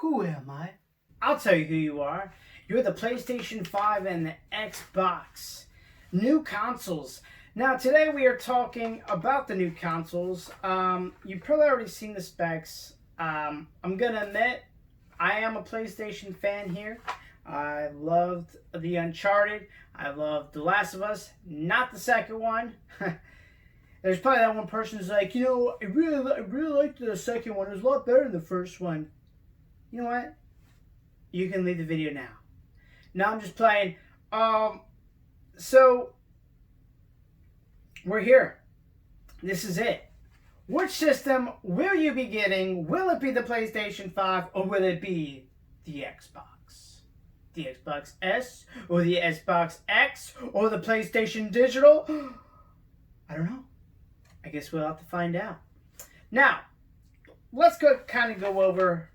Who am I? I'll tell you who you are. You're the PlayStation 5 and the Xbox. New consoles. Now, today we are talking about the new consoles. You've probably already seen the specs. I'm going to admit, I am a PlayStation fan here. I loved the Uncharted. I loved The Last of Us. Not the second one. There's probably that one person who's like, I really liked the second one. It was a lot better than the first one. You know what? You can leave the video now. Now I'm just playing. So we're here. This is it. Which system will you be getting? Will it be the PlayStation 5 or will it be the Xbox? The Xbox S or the Xbox X or the PlayStation Digital? I don't know. I guess we'll have to find out. Now, let's go over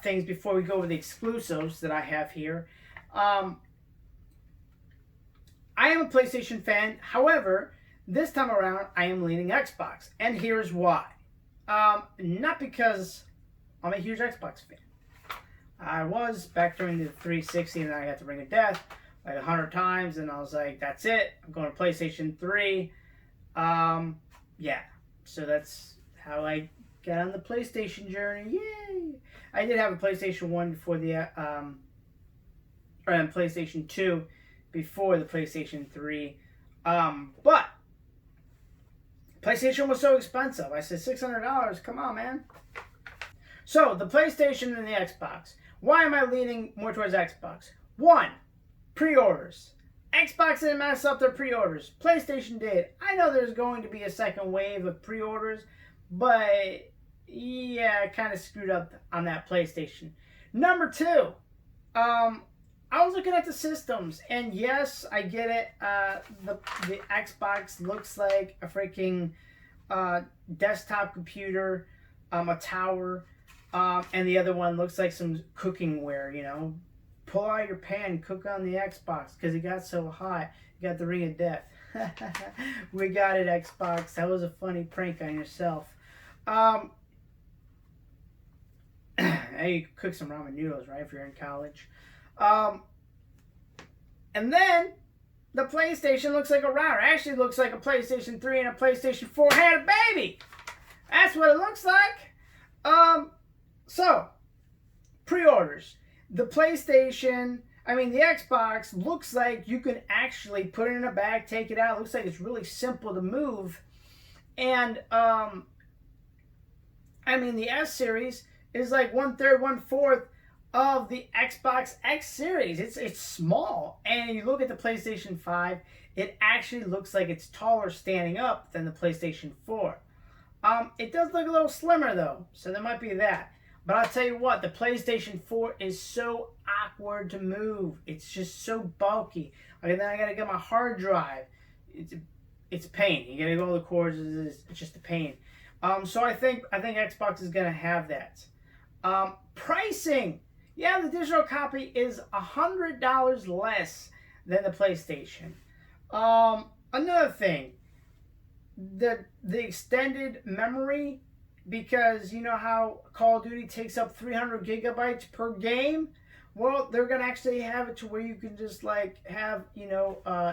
things before we go over the exclusives that I have here. I am a PlayStation fan. However, this time around, I am leaning Xbox. And here's why. Not because I'm a huge Xbox fan. I was back during the 360 and I got to Ring of Death like 100 times. And I was like, that's it. I'm going to PlayStation 3. Yeah. So that's how I got on the PlayStation journey. Yay! I did have a PlayStation 1 before the... or PlayStation 2 before the PlayStation 3. But PlayStation was so expensive. I said $600. Come on, man. So the PlayStation and the Xbox. Why am I leaning more towards Xbox? One, pre-orders. Xbox didn't mess up their pre-orders. PlayStation did. I know there's going to be a second wave of pre-orders, but yeah, I kind of screwed up on that PlayStation. Number two, I was looking at the systems, and yes, I get it. The Xbox looks like a freaking desktop computer, a tower, and the other one looks like some cooking ware, Pull out your pan, cook on the Xbox, because it got so hot. You got the Ring of Death. We got it, Xbox. That was a funny prank on yourself. Hey, you cook some ramen noodles, right, if you're in college. And then the PlayStation looks like a router. Actually looks like a PlayStation 3 and a PlayStation 4 had a baby. That's what it looks like. So, pre-orders. The PlayStation, the Xbox looks like you can actually put it in a bag, take it out. It looks like it's really simple to move. And, the S series is like 1/3, 1/4 of the Xbox X series. It's small. And you look at the PlayStation 5, it actually looks like it's taller standing up than the PlayStation 4. It does look a little slimmer though, so there might be that. But I'll tell you what, the PlayStation 4 is so awkward to move. It's just so bulky. And then I gotta get my hard drive. It's a pain. You gotta go all the cords. It's just a pain. So I think Xbox is gonna have that. Pricing. Yeah, the digital copy is $100 less than the PlayStation. Another thing, the extended memory, because you know how Call of Duty takes up 300 gigabytes per game? Well, they're going to actually have it to where you can just have,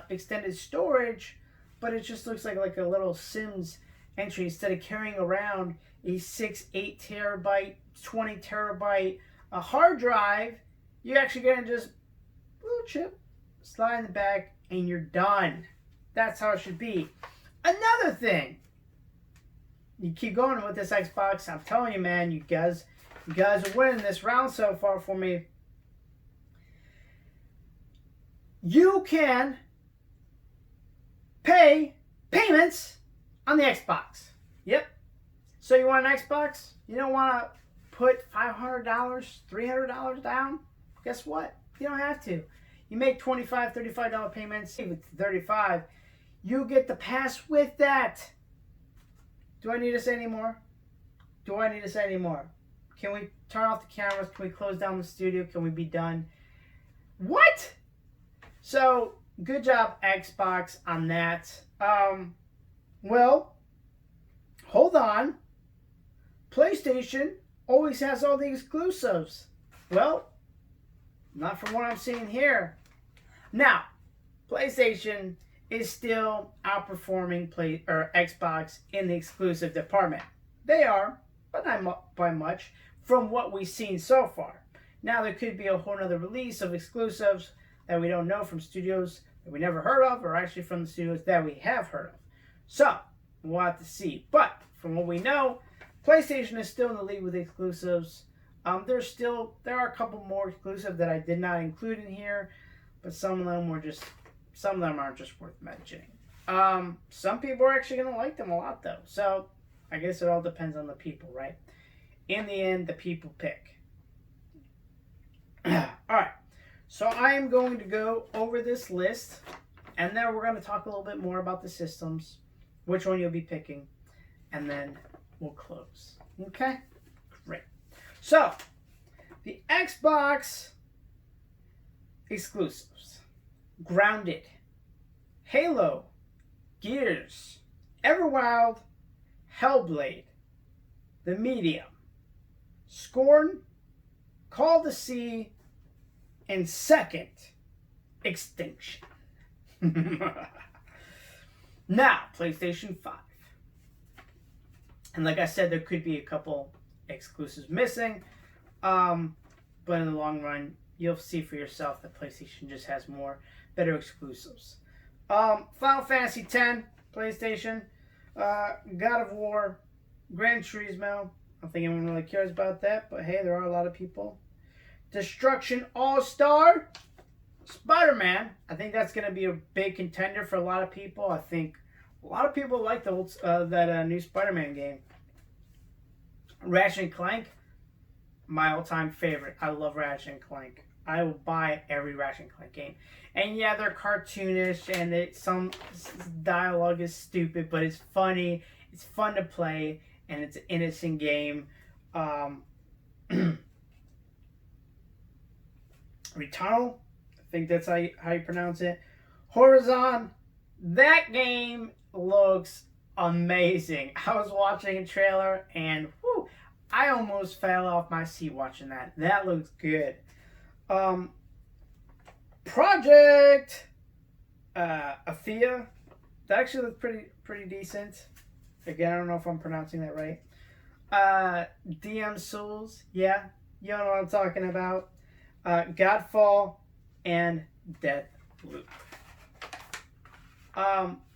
extended storage, but it just looks like a little Sims entry. Instead of carrying around a 6, 8 terabyte, 20 terabyte hard drive, you're actually going to just little chip, slide in the back, and you're done. That's how it should be. Another thing, you keep going with this Xbox. I'm telling you, man, you guys are winning this round so far for me. You can pay payments on the Xbox. Yep. So you want an Xbox? You don't want to put $500, $300 down? Guess what? You don't have to. You make $25, $35 payments. If it's $35, you get the pass with that. Do I need to say any more? Can we turn off the cameras? Can we close down the studio? Can we be done? What? So, good job, Xbox, on that. Well, hold on. PlayStation always has all the exclusives. Well, not from what I'm seeing here. Now, PlayStation is still outperforming Xbox in the exclusive department. They are, but not by much from what we've seen so far. Now there could be a whole other release of exclusives that we don't know from studios that we never heard of, or actually from the studios that we have heard of. So we'll have to see. But from what we know, PlayStation is still in the lead with exclusives. There are a couple more exclusive that I did not include in here, but some of them aren't just worth mentioning. Some people are actually gonna like them a lot though. So I guess it all depends on the people, right? In the end, the people pick. All right. So I am going to go over this list, and then we're going to talk a little bit more about the systems, which one you'll be picking, and then we'll close. Okay? Great. So, the Xbox exclusives. Grounded, Halo, Gears, Everwild, Hellblade, The Medium, Scorn, Call the Sea, and second, Extinction. Now, PlayStation 5. And like I said, there could be a couple exclusives missing. But in the long run, you'll see for yourself that PlayStation just has better exclusives. Final Fantasy X, PlayStation. God of War, Gran Turismo. I don't think anyone really cares about that, but hey, there are a lot of people. Destruction All-Star, Spider-Man. I think that's going to be a big contender for a lot of people. I think a lot of people like that new Spider-Man game. Ratchet and Clank, my all-time favorite. I love Ratchet and Clank. I will buy every Ratchet and Clank game. And yeah, they're cartoonish, and some dialogue is stupid, but it's funny. It's fun to play, and it's an innocent game. Returnal, I think that's how you pronounce it. Horizon, that game looks amazing. I was watching a trailer and whew, I almost fell off my seat watching that. That looks good. Project Athia, that actually looks pretty decent. Again, I don't know if I'm pronouncing that right. DM Souls, yeah, you know what I'm talking about. Godfall, and Deathloop.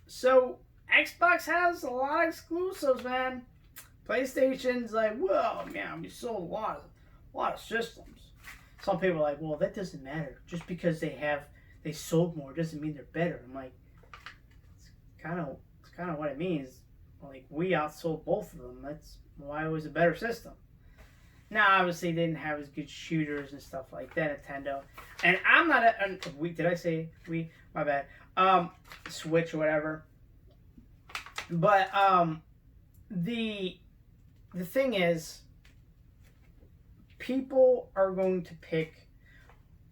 So Xbox has a lot of exclusives, man. PlayStation's like, whoa, man, we sold a lot of systems. Some people are like, well, that doesn't matter. Just because they sold more doesn't mean they're better. I'm like, it's kind of what it means. Like, we outsold both of them. That's why it was a better system. Now, obviously, they didn't have as good shooters and stuff like that, Nintendo. And I'm not did I say we? My bad. Switch or whatever. But the thing is, people are going to pick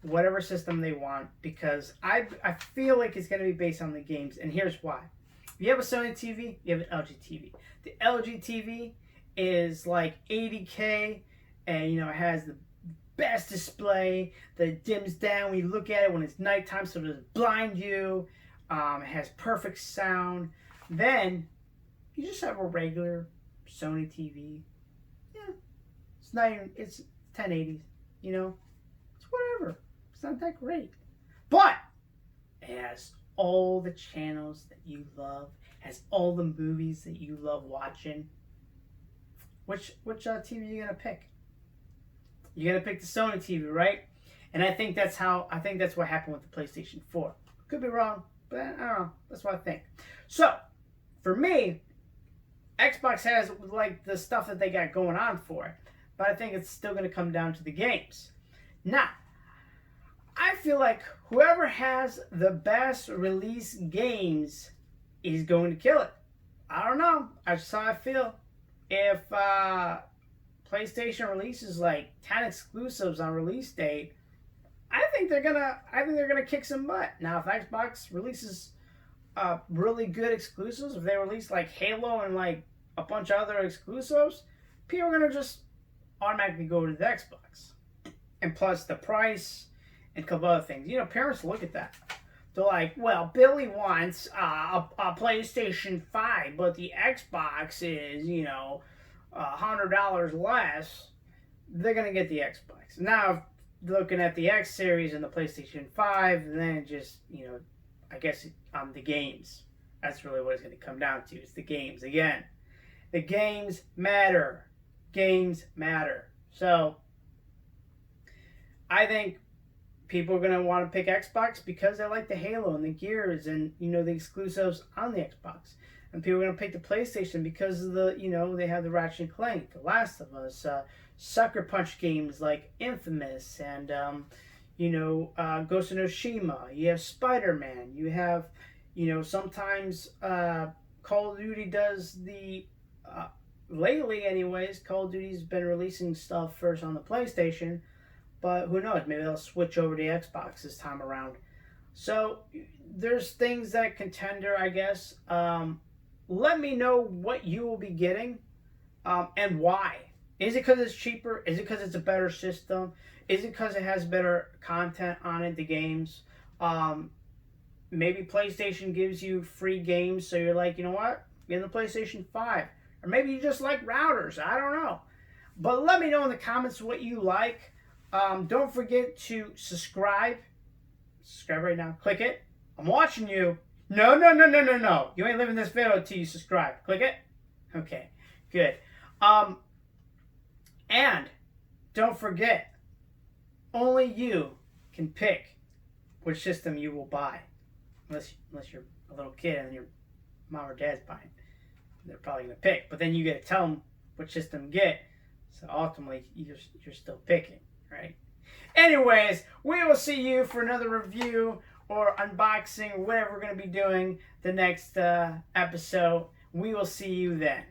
whatever system they want because I feel like it's going to be based on the games, and here's why. If you have a Sony TV, you have an LG TV. The LG TV is like 80K. And, it has the best display that dims down when you look at it when it's nighttime so it doesn't blind you. It has perfect sound. Then, you just have a regular Sony TV. Yeah. It's 1080s, It's whatever. It's not that great. But, it has all the channels that you love. Has all the movies that you love watching. Which TV are you going to pick? You gotta pick the Sony TV, right? And I think that's what happened with the PlayStation 4. Could be wrong, but I don't know. That's what I think. So, for me, Xbox has like the stuff that they got going on for it, but I think it's still gonna come down to the games. Now, I feel like whoever has the best release games is going to kill it. I don't know. That's just how I feel. If PlayStation releases like 10 exclusives on release date, I think they're gonna kick some butt. Now, if Xbox releases really good exclusives, if they release like Halo and like a bunch of other exclusives, people are gonna just automatically go to the Xbox. And plus the price and a couple other things. You know, parents look at that. They're like, well, Billy wants a PlayStation 5, but the Xbox is, you know, $100 less. They're going to get the Xbox. Now, looking at the X series and the PlayStation 5, then just, you know, I guess the games. That's really what it's going to come down to. It's the games. Again, the games matter. Games matter. So, I think people are going to want to pick Xbox because they like the Halo and the Gears and, you know, the exclusives on the Xbox. And people are going to pick the PlayStation because of the, you know, they have the Ratchet and Clank, The Last of Us, Sucker Punch games like Infamous and, you know, Ghost of Tsushima. You have Spider-Man. You have, you know, sometimes Call of Duty does the, lately anyways, Call of Duty's been releasing stuff first on the PlayStation. But who knows? Maybe they'll switch over to Xbox this time around. So there's things that contender, I guess. Let me know what you will be getting and why. Is it because it's cheaper? Is it because it's a better system? Is it because it has better content on it, the games? Maybe PlayStation gives you free games, so you're like, you know what? Get the PlayStation 5. Or maybe you just like routers. I don't know. But let me know in the comments what you like. Don't forget to subscribe. Subscribe right now. Click it. I'm watching you. No. You ain't leaving this video until you subscribe. Click it. Okay. Good. And don't forget, only you can pick which system you will buy. Unless you're a little kid and your mom or dad's buying. They're probably going to pick. But then you get to tell them which system to get. So ultimately, you're still picking. Right. Anyways, we will see you for another review or unboxing or whatever we're going to be doing the next episode. We will see you then.